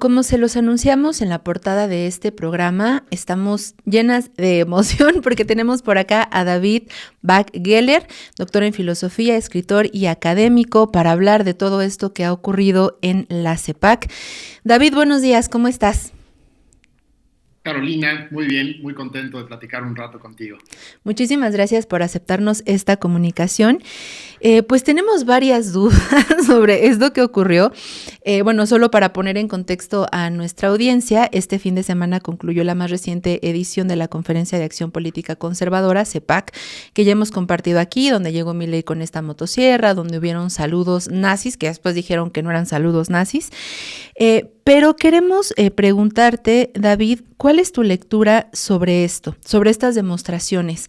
Como se los anunciamos en la portada de este programa, estamos llenas de emoción porque tenemos por acá a David Bach-Geller, doctor en filosofía, escritor y académico, para hablar de todo esto que ha ocurrido en la CEPAC. David, buenos días, ¿cómo estás? Carolina, muy bien, muy contento de platicar un rato contigo. Muchísimas gracias por aceptarnos esta comunicación. Pues tenemos varias dudas sobre esto que ocurrió. Bueno, solo para poner en contexto a nuestra audiencia, este fin de semana concluyó la más reciente edición de la Conferencia de Acción Política Conservadora, CEPAC, que ya hemos compartido aquí, donde llegó Milei con esta motosierra, donde hubieron saludos nazis, que después dijeron que no eran saludos nazis. Pero queremos preguntarte, David, ¿cuál es tu lectura sobre esto, sobre estas demostraciones?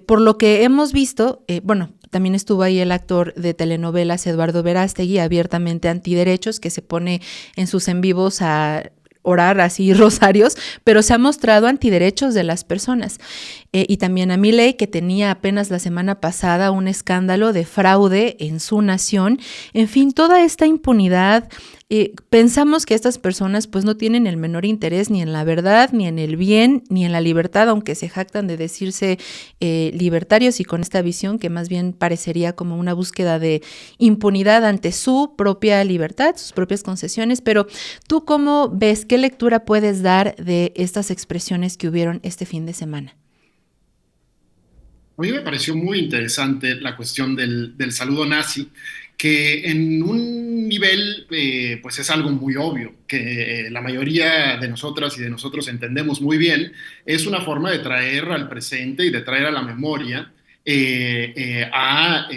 Por lo que hemos visto, bueno, también estuvo ahí el actor de telenovelas Eduardo Verástegui, abiertamente antiderechos, que se pone en sus en vivos a orar así rosarios, pero se ha mostrado antiderechos de las personas. Y también a Milei, que tenía apenas la semana pasada un escándalo de fraude en su nación. En fin, toda esta impunidad, pensamos que estas personas pues no tienen el menor interés ni en la verdad, ni en el bien, ni en la libertad, aunque se jactan de decirse libertarios y con esta visión que más bien parecería como una búsqueda de impunidad ante su propia libertad, sus propias concesiones. Pero ¿tú cómo ves, qué lectura puedes dar de estas expresiones que hubieron este fin de semana? A mí me pareció muy interesante la cuestión del saludo nazi, que en un nivel pues es algo muy obvio, que la mayoría de nosotras y de nosotros entendemos muy bien. Es una forma de traer al presente y de traer a la memoria a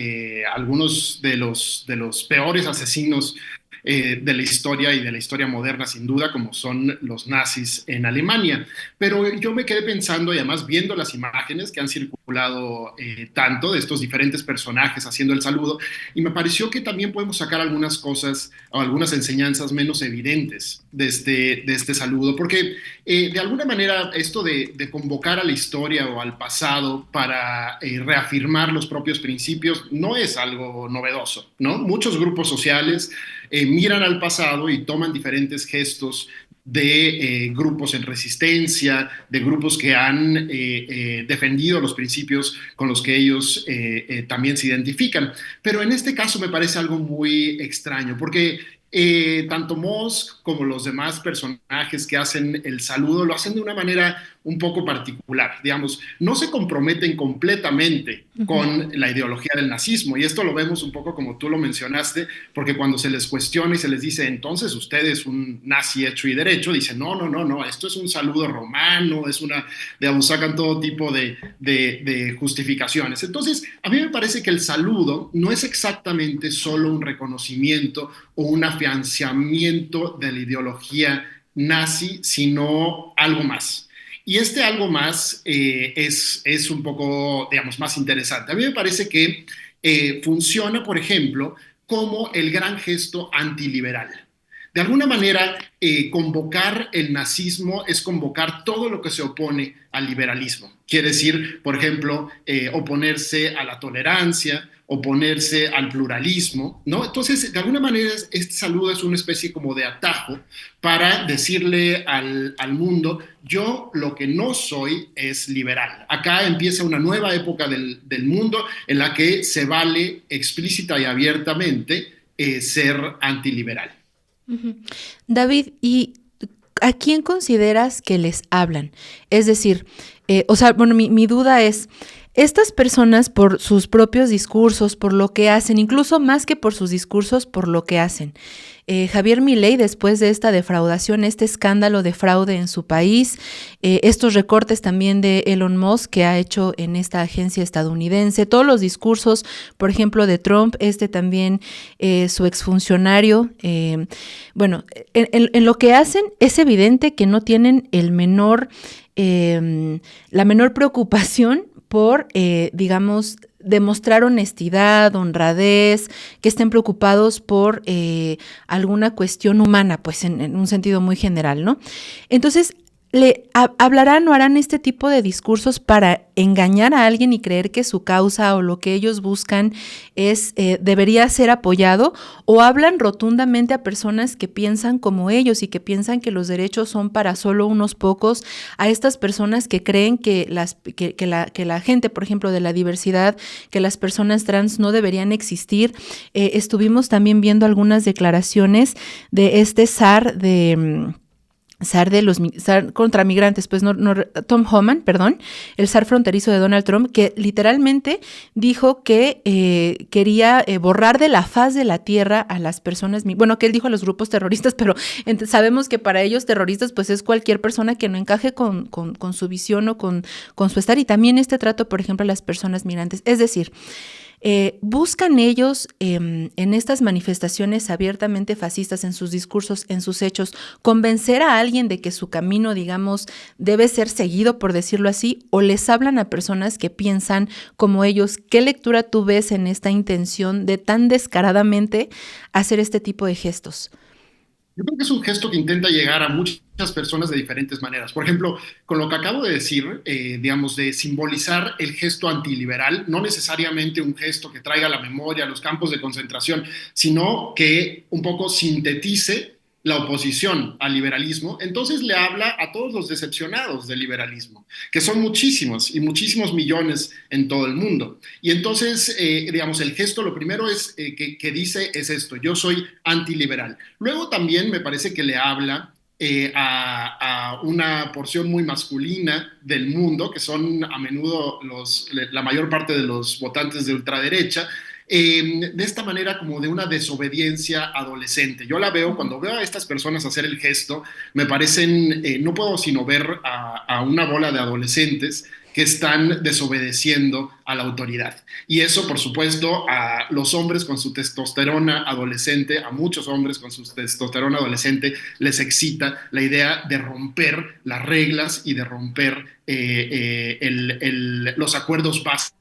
algunos de los peores asesinos de la historia y de la historia moderna, sin duda, como son los nazis en Alemania. Pero yo me quedé pensando, y además viendo las imágenes que han circulado tanto de estos diferentes personajes haciendo el saludo, y me pareció que también podemos sacar algunas cosas o algunas enseñanzas menos evidentes de este saludo, porque de alguna manera esto de convocar a la historia o al pasado para reafirmar los propios principios no es algo novedoso, ¿no? Muchos grupos sociales miran al pasado y toman diferentes gestos de grupos en resistencia, de grupos que han defendido los principios con los que ellos también se identifican. Pero en este caso me parece algo muy extraño, porque tanto Moss como los demás personajes que hacen el saludo lo hacen de una manera un poco particular, digamos, no se comprometen completamente Uh-huh. con la ideología del nazismo, y esto lo vemos un poco como tú lo mencionaste, porque cuando se les cuestiona y se les dice, entonces usted es un nazi hecho y derecho, dicen, no, no, no, no, esto es un saludo romano, es una, digamos, sacan todo tipo de justificaciones. Entonces, a mí me parece que el saludo no es exactamente solo un reconocimiento o un afianzamiento de la ideología nazi, sino algo más. Y este algo más es un poco, digamos, más interesante. A mí me parece que funciona, por ejemplo, como el gran gesto antiliberal. De alguna manera, convocar el nazismo es convocar todo lo que se opone al liberalismo. Quiere decir, por ejemplo, oponerse a la tolerancia, oponerse al pluralismo, ¿no? Entonces, de alguna manera, este saludo es una especie como de atajo para decirle al mundo, yo lo que no soy es liberal. Acá empieza una nueva época del mundo en la que se vale explícita y abiertamente ser antiliberal. Uh-huh. David, ¿y a quién consideras que les hablan? Es decir, o sea, bueno, mi duda es, estas personas por sus propios discursos, por lo que hacen, incluso más que por sus discursos, por lo que hacen. Javier Milei, después de esta defraudación, este escándalo de fraude en su país, estos recortes también de Elon Musk que ha hecho en esta agencia estadounidense, todos los discursos, por ejemplo, de Trump, también su exfuncionario, bueno, en lo que hacen es evidente que no tienen la menor preocupación por, digamos, demostrar honestidad, honradez, que estén preocupados por alguna cuestión humana, pues en un sentido muy general, ¿no? Entonces, hablarán o harán este tipo de discursos para engañar a alguien y creer que su causa o lo que ellos buscan debería ser apoyado, o hablan rotundamente a personas que piensan como ellos y que piensan que los derechos son para solo unos pocos, a estas personas que creen que la gente, por ejemplo, de la diversidad, que las personas trans no deberían existir. Estuvimos también viendo algunas declaraciones de este SAR contra migrantes, pues Tom Homan, perdón, el SAR fronterizo de Donald Trump, que literalmente dijo que quería borrar de la faz de la tierra a las personas, bueno, que él dijo a los grupos terroristas, pero sabemos que para ellos terroristas pues es cualquier persona que no encaje con su visión o con su estar, y también este trato, por ejemplo, a las personas migrantes. Es decir, buscan ellos en estas manifestaciones abiertamente fascistas, en sus discursos, en sus hechos, convencer a alguien de que su camino, digamos, debe ser seguido, por decirlo así, o les hablan a personas que piensan como ellos. ¿Qué lectura tú ves en esta intención de tan descaradamente hacer este tipo de gestos? Yo creo que es un gesto que intenta llegar a muchas personas de diferentes maneras. Por ejemplo, con lo que acabo de decir, digamos, de simbolizar el gesto antiliberal, no necesariamente un gesto que traiga a la memoria los campos de concentración, sino que un poco sintetice la oposición al liberalismo, entonces le habla a todos los decepcionados del liberalismo, que son muchísimos y muchísimos millones en todo el mundo. Y entonces, digamos, el gesto, lo primero es que dice es esto: yo soy antiliberal. Luego también me parece que le habla a una porción muy masculina del mundo, que son a menudo la mayor parte de los votantes de ultraderecha, de esta manera como de una desobediencia adolescente. Yo la veo, cuando veo a estas personas hacer el gesto, me parecen, no puedo sino ver a una bola de adolescentes que están desobedeciendo a la autoridad. Y eso, por supuesto, a los hombres con su testosterona adolescente, a muchos hombres con su testosterona adolescente, les excita la idea de romper las reglas y de romper los acuerdos básicos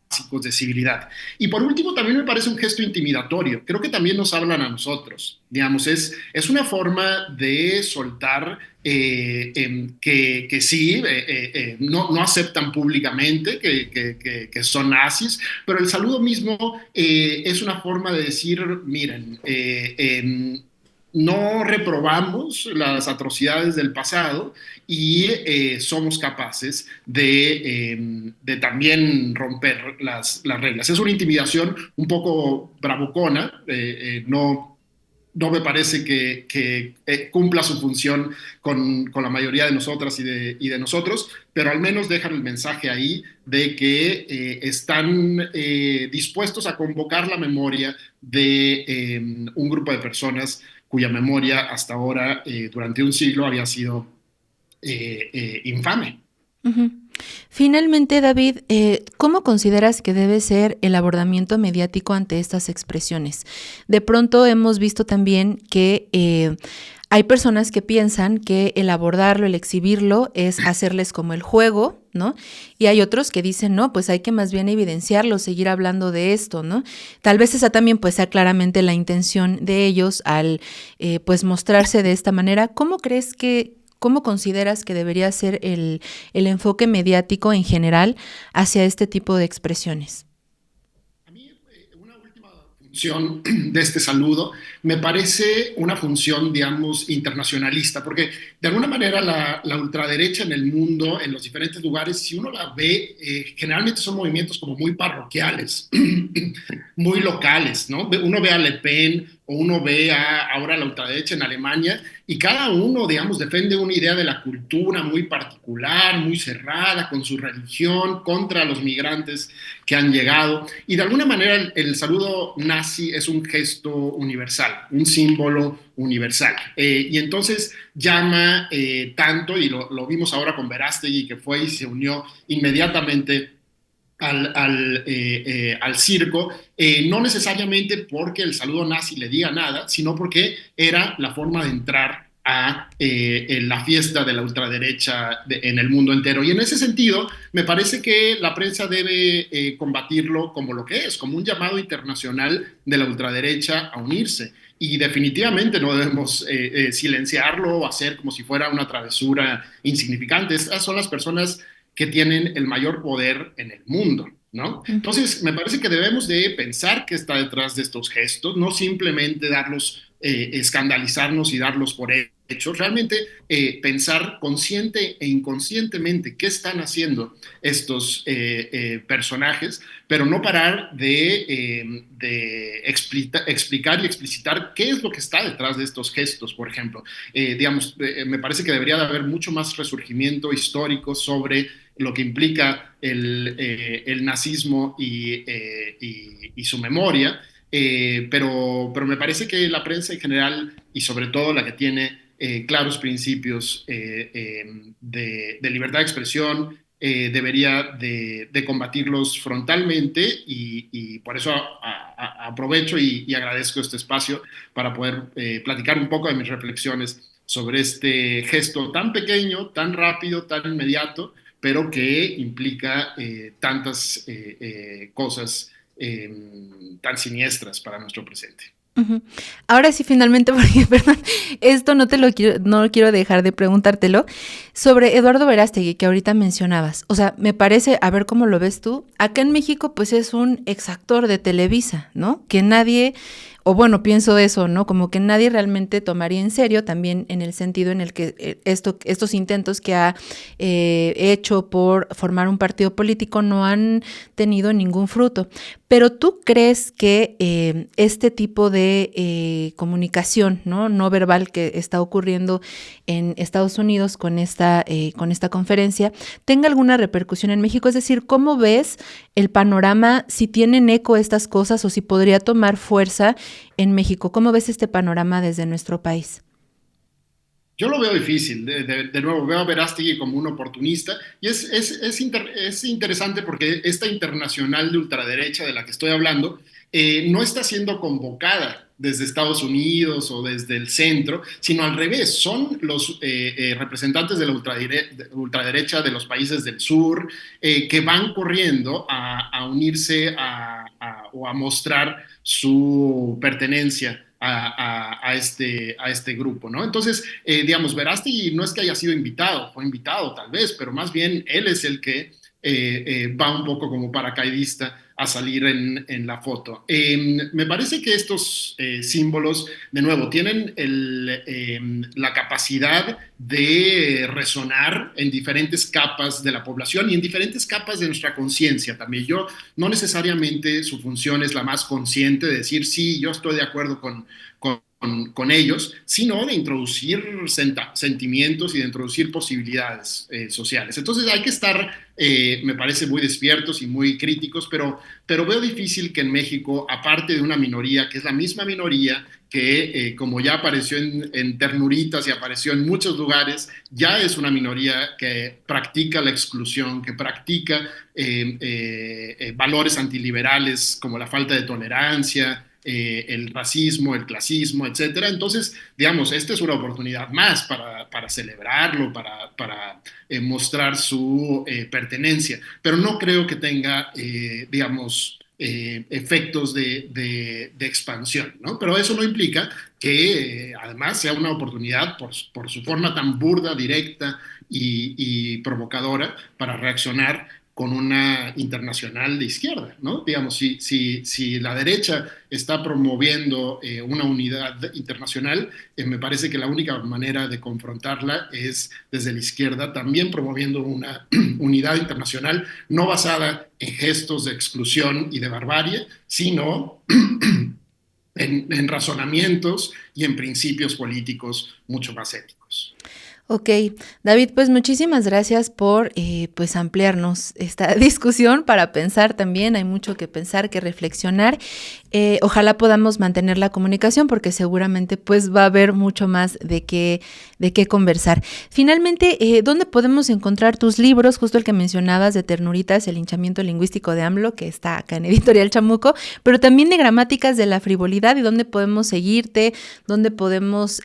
de civilidad. Y por último, también me parece un gesto intimidatorio. Creo que también nos hablan a nosotros. Digamos, es una forma de soltar que sí, no aceptan públicamente que son nazis, pero el saludo mismo es una forma de decir, miren, no reprobamos las atrocidades del pasado y somos capaces de también romper las reglas. Es una intimidación un poco bravucona, no me parece que cumpla su función con la mayoría de nosotras y de nosotros, pero al menos dejan el mensaje ahí de que están dispuestos a convocar la memoria de un grupo de personas cuya memoria hasta ahora, durante un siglo, había sido infame. Uh-huh. Finalmente, David, ¿cómo consideras que debe ser el abordamiento mediático ante estas expresiones? De pronto hemos visto también que hay personas que piensan que el abordarlo, el exhibirlo, es hacerles como el juego, ¿no? Y hay otros que dicen, no, pues hay que más bien evidenciarlo, seguir hablando de esto, ¿no? Tal vez esa también pues sea claramente la intención de ellos al pues mostrarse de esta manera. ¿Cómo consideras que debería ser el enfoque mediático en general hacia este tipo de expresiones? A mí, una última función de este saludo me parece una función, digamos, internacionalista, porque de alguna manera la ultraderecha en el mundo, en los diferentes lugares, si uno la ve, generalmente son movimientos como muy parroquiales, muy locales, ¿no? Uno ve a Le Pen o uno ve ahora la ultraderecha en Alemania, y cada uno, digamos, defiende una idea de la cultura muy particular, muy cerrada, con su religión, contra los migrantes que han llegado. Y de alguna manera el saludo nazi es un gesto universal, un símbolo universal. Y entonces llama tanto, y lo vimos ahora con Verástegui, que fue y se unió inmediatamente al circo, no necesariamente porque el saludo nazi le diga nada, sino porque era la forma de entrar en la fiesta de la ultraderecha en el mundo entero. Y en ese sentido, me parece que la prensa debe combatirlo como lo que es, como un llamado internacional de la ultraderecha a unirse. Y definitivamente no debemos silenciarlo o hacer como si fuera una travesura insignificante. Estas son las personas que tienen el mayor poder en el mundo, ¿no? Ujú. Entonces, me parece que debemos de pensar qué está detrás de estos gestos, no simplemente darlos, escandalizarnos y darlos por hechos, realmente pensar consciente e inconscientemente qué están haciendo estos personajes, pero no parar de explicar y explicitar qué es lo que está detrás de estos gestos, por ejemplo. Digamos, me parece que debería de haber mucho más resurgimiento histórico sobre lo que implica el nazismo y su memoria, pero me parece que la prensa en general, y sobre todo la que tiene claros principios de libertad de expresión, debería de combatirlos frontalmente y por eso aprovecho y agradezco este espacio para poder platicar un poco de mis reflexiones sobre este gesto tan pequeño, tan rápido, tan inmediato, pero que implica tantas cosas tan siniestras para nuestro presente. Ujú. Ahora sí, finalmente, porque, perdón, esto no quiero dejar de preguntártelo, sobre Eduardo Verástegui, que ahorita mencionabas. O sea, me parece, a ver cómo lo ves tú, acá en México, pues es un exactor de Televisa, ¿no? Que nadie, o bueno, pienso eso, ¿no? Como que nadie realmente tomaría en serio, también en el sentido en el que estos intentos que ha hecho por formar un partido político no han tenido ningún fruto. Pero tú crees que este tipo de comunicación, ¿no? No verbal que está ocurriendo en Estados Unidos con esta conferencia tenga alguna repercusión en México? Es decir, ¿cómo ves el panorama, si tienen eco estas cosas o si podría tomar fuerza en México? ¿Cómo ves este panorama desde nuestro país? Yo lo veo difícil, de nuevo, veo a Verástegui como un oportunista y es interesante porque esta internacional de ultraderecha de la que estoy hablando no está siendo convocada desde Estados Unidos o desde el centro, sino al revés, son los representantes de la ultraderecha de los países del sur que van corriendo a unirse o a mostrar su pertenencia a este grupo, ¿no? Entonces, digamos, Verástegui no es que haya sido invitado, fue invitado tal vez, pero más bien él es el que va un poco como paracaidista a salir la foto. Me parece que estos símbolos, de nuevo, tienen la capacidad de resonar en diferentes capas de la población y en diferentes capas de nuestra conciencia también. Yo no necesariamente su función es la más consciente de decir, sí, yo estoy de acuerdo con ellos, sino de introducir sentimientos y de introducir posibilidades sociales. Entonces hay que estar, me parece, muy despiertos y muy críticos, pero veo difícil que en México, aparte de una minoría, que es la misma minoría que como ya apareció en Ternuritas y apareció en muchos lugares, ya es una minoría que practica la exclusión, que practica valores antiliberales como la falta de tolerancia, el racismo, el clasismo, etcétera. Entonces, digamos, esta es una oportunidad más para celebrarlo, para mostrar su pertenencia, pero no creo que tenga, digamos, efectos de expansión, ¿no? Pero eso no implica que además sea una oportunidad por su forma tan burda, directa y provocadora para reaccionar con una internacional de izquierda, ¿no? Digamos, si la derecha está promoviendo una unidad internacional, me parece que la única manera de confrontarla es desde la izquierda, también promoviendo una unidad internacional no basada en gestos de exclusión y de barbarie, sino en razonamientos y en principios políticos mucho más éticos. Ok, David, pues muchísimas gracias por pues ampliarnos esta discusión para pensar también, hay mucho que pensar, que reflexionar. Ojalá podamos mantener la comunicación porque seguramente pues va a haber mucho más de qué conversar. Finalmente, ¿dónde podemos encontrar tus libros? Justo el que mencionabas de Ternuritas, el hinchamiento lingüístico de AMLO, que está acá en Editorial Chamuco, pero también de Gramáticas de la frivolidad y dónde podemos seguirte, dónde podemos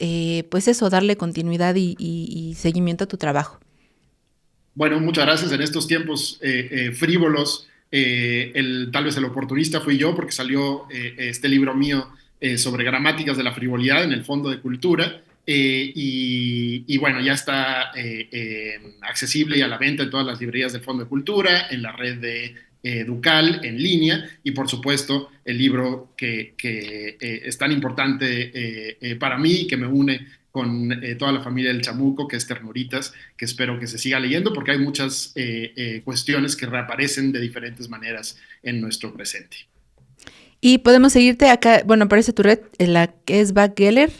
pues eso, darle continuidad y seguimiento a tu trabajo. Bueno, muchas gracias. En estos tiempos frívolos, tal vez el oportunista fui yo porque salió este libro mío sobre gramáticas de la frivolidad en el Fondo de Cultura. Y bueno, ya está accesible y a la venta en todas las librerías del Fondo de Cultura, en la red de Ducal, en línea, y por supuesto el libro que es tan importante para mí y que me une con toda la familia del Chamuco, que es Ternuritas, que espero que se siga leyendo porque hay muchas cuestiones que reaparecen de diferentes maneras en nuestro presente. Y podemos seguirte acá, bueno, aparece tu red, la que es Backgeller,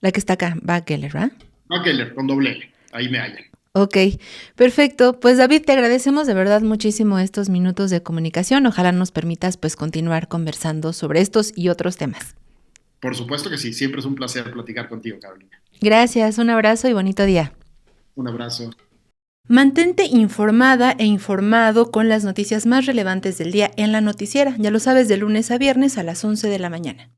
la que está acá, Backgeller, ¿verdad? Keller, con doble L, ahí me hallan. Ok, perfecto. Pues David, te agradecemos de verdad muchísimo estos minutos de comunicación. Ojalá nos permitas pues continuar conversando sobre estos y otros temas. Por supuesto que sí, siempre es un placer platicar contigo, Carolina. Gracias, un abrazo y bonito día. Un abrazo. Mantente informada e informado con las noticias más relevantes del día en La Noticiera. Ya lo sabes, de lunes a viernes a las 11 de la mañana.